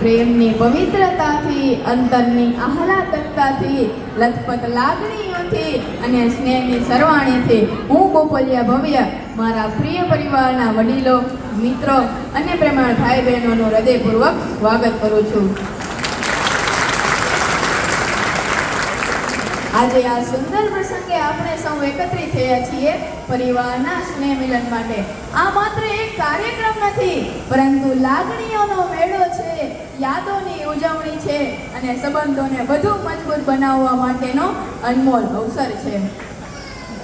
પ્રેમની પવિત્રતાથી, અંતરની આહલાદકતાથી, લથપથ લાગણીઓથી અને સ્નેહની સરવાણીથી હું ગોપલિયા ભવ્ય મારા પ્રિય પરિવારના વડીલો, મિત્રો અને પ્રેમાળ ભાઈ બહેનોનું હૃદયપૂર્વક સ્વાગત કરું છું. આજે આ સુંદર પ્રસંગે આપણે સૌ એકત્રિત થયા છીએ પરિવારના સ્નેહ મિલન માટે. આ માત્ર એક કાર્યક્રમ નથી, પરંતુ લાગણીઓનો મેળો છે, યાદોની ઉજવણી છે અને સંબંધોને વધુ મજબૂત બનાવવા માટેનો અનમોલ અવસર છે.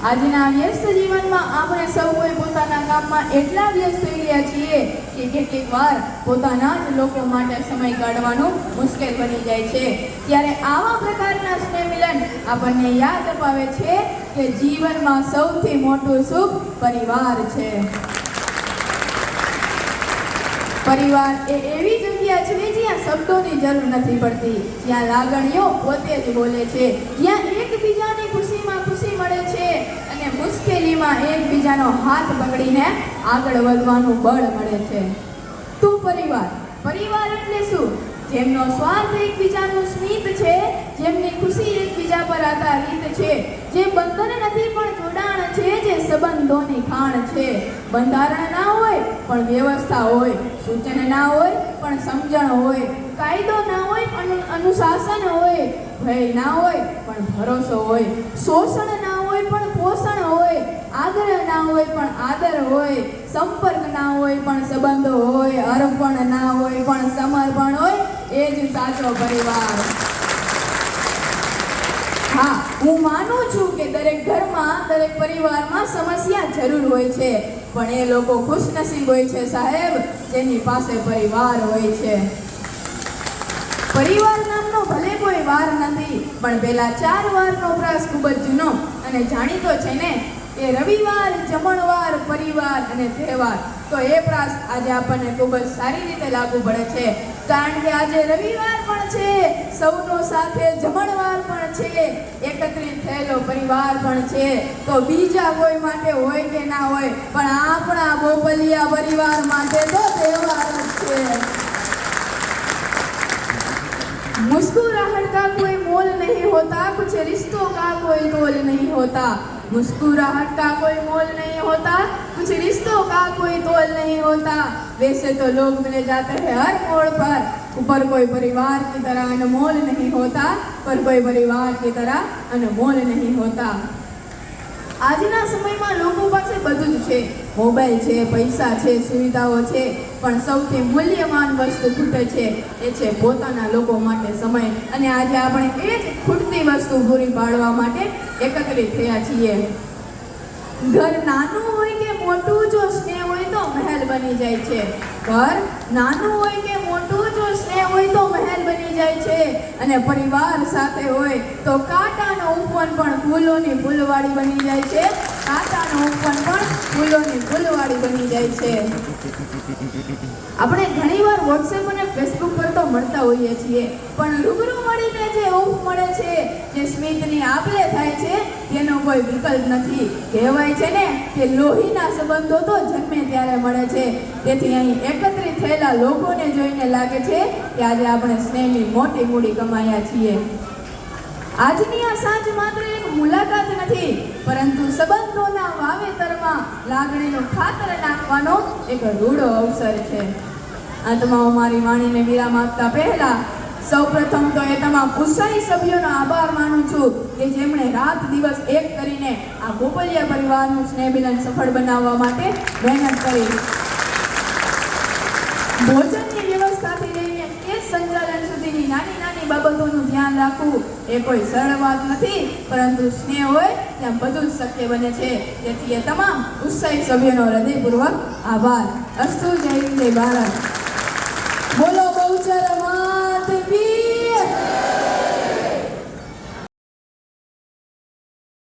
આજના વ્યસ્ત જીવનમાં આપણે સૌ કોઈ પોતાના કામમાં એટલા વ્યસ્ત થઈ ગયા છીએ કે કેટલીક વાર પોતાના જ લોકો માટે સમય કાઢવાનું મુશ્કેલ બની જાય છે. ત્યારે આવા પ્રકારના સ્નેહ મિલન આપણને યાદ અપાવે છે કે જીવનમાં સૌથી મોટું સુખ પરિવાર છે. પરિવાર એ એવી જગ્યા છે જ્યાં શબ્દોની જરૂર નથી પડતી, જ્યાં લાગણીઓ પોતે જ બોલે છે, જ્યાં એકબીજાની ખુશીમાં ખુશી મળે છે અને મુશ્કેલીમાં એકબીજાનો હાથ પકડીને આગળ વધવાનું બળ મળે છે. તો પરિવાર એટલે શું? જેમનો સ્વાર્થ એકબીજાનું સ્મિત છે, જેમની ખુશી એકબીજા પર આધારિત છે, જે બંધન નથી પણ જોડાણ છે, જે સંબંધોની ખાણ છે. બંધારણ ના હોય પણ વ્યવસ્થા હોય, સૂચન ના હોય પણ સમજણ હોય, કાયદો ના હોય પણ અનુશાસન હોય, ભય ના હોય પણ ભરોસો હોય, શોષણ ના હોય પણ પોષણ હોય, આગ્રહ ના હોય પણ આદર હોય, સંપર્ક ના હોય પણ સંબંધો હોય, અર્પણ ના હોય પણ સમર્પણ હોય. એ જ સાચો પરિવાર. હા, હું માનું છું કે દરેક ઘરમાં, દરેક પરિવારમાં સમસ્યા જરૂર હોય છે, પણ એ લોકો ખુશનસીબ હોય છે સાહેબ, જેની પાસે પરિવાર હોય છે. પરિવાર નામનો ભલે કોઈ વાર નથી, પણ પેલા 4 વારનો પ્રાસ ખૂબ જ જૂનો અને જાણીતો છે ને, એ રવિવાર, જમણવાર, પરિવાર અને તહેવાર. તો એ પ્રાસ આજે આપણને ખૂબ જ સારી રીતે લાગુ પડે છે, કારણ કે આજે રવિવાર પણ છે, સૌનો સાથે જમણવાર પણ છે, એકત્રિત થયેલો પરિવાર પણ છે. તો બીજા કોઈ માટે હોય કે ના હોય, પણ આપણા ગોપલિયા પરિવાર માટે તો તહેવાર જ છે. मुस्कुराहट का कोई मोल नहीं होता, कुछ रिश्तों का कोई तोल नहीं होता. मुस्कुराहट का कोई मोल नहीं होता, कुछ रिश्तों का कोई तोल नहीं होता. वैसे तो लोग मिले जाते हैं हर मोड़ पर कोई परिवार की तरह अनमोल नहीं होता, पर कोई परिवार की तरह अनमोल नहीं होता. આજના સમયમાં લોકો પાસે બધું જ છે, મોબાઈલ છે, પૈસા છે, સુવિધાઓ છે, પણ સૌથી મૂલ્યવાન વસ્તુ ખૂટે છે, એ છે પોતાના લોકો માટે સમય. અને આજે આપણે એ જ ખૂટતી વસ્તુ પૂરી પાડવા માટે એકત્રિત થયા છીએ. ઘર નાનું હોય કે મોટું, જો સ્નેહ હોય તો મહેલ બની જાય છે. ઘર નાનું હોય કે મોટું, જો સ્નેહ હોય તો મહેલ બની જાય છે. અને પરિવાર સાથે હોય તો કાંટાનો ઉપવન પણ ફૂલોની ફૂલવાડી બની જાય છે. કાંટાનો ઉપવન પણ ફૂલોની ફૂલવાડી બની જાય છે. આપણે ઘણીવાર વોટ્સએપ અને ફેસબુક પર તો મળતા હોઈએ છીએ, પણ રૂબરૂ મળીને જે ઊંઘ મળે છે, જે સ્મિતની આપલે થાય છે, તેનો કોઈ વિકલ્પ નથી. કહેવાય છે ને કે લોહીના સંબંધો તો જન્મે ત્યારે મળે છે. તેથી અહીં એકત્રિત થયેલા લોકોને જોઈને લાગે છે કે આજે આપણે સ્નેહની મોટી મૂડી કમાયા છીએ. આજની આ સાંજ માત્ર એક મુલાકાત નથી, પરંતુ સંબંધોના વાવેતરમાં લાગણીનું ખાતર નાખવાનો એક રૂડો અવસર છે. અંતમાં મારી વાણીને વિરામ આપતા પહેલા સૌપ્રથમ તો એ તમામ ઉત્સાહી સભ્યોનો આભાર માનું છું કે જેમણે રાત દિવસ એક કરીને આ ગોપલિયા પરિવારનું સ્નેહ મિલન સફળ બનાવવા માટે મહેનત કરી. ભોજનની વ્યવસ્થાથી લઈને કેસ સંચાલન સુધીની નાની નાની બાબતોનું ધ્યાન રાખવું એ કોઈ સરળ વાત નથી, પરંતુ સ્નેહ હોય ત્યાં બધું જ શક્ય બને છે. તેથી એ તમામ ઉત્સાહી સભ્યોનો હૃદયપૂર્વક આભાર. અસ્તુ. જય હિન્દ, જય ભારત. બોલો બહુચર માત કી.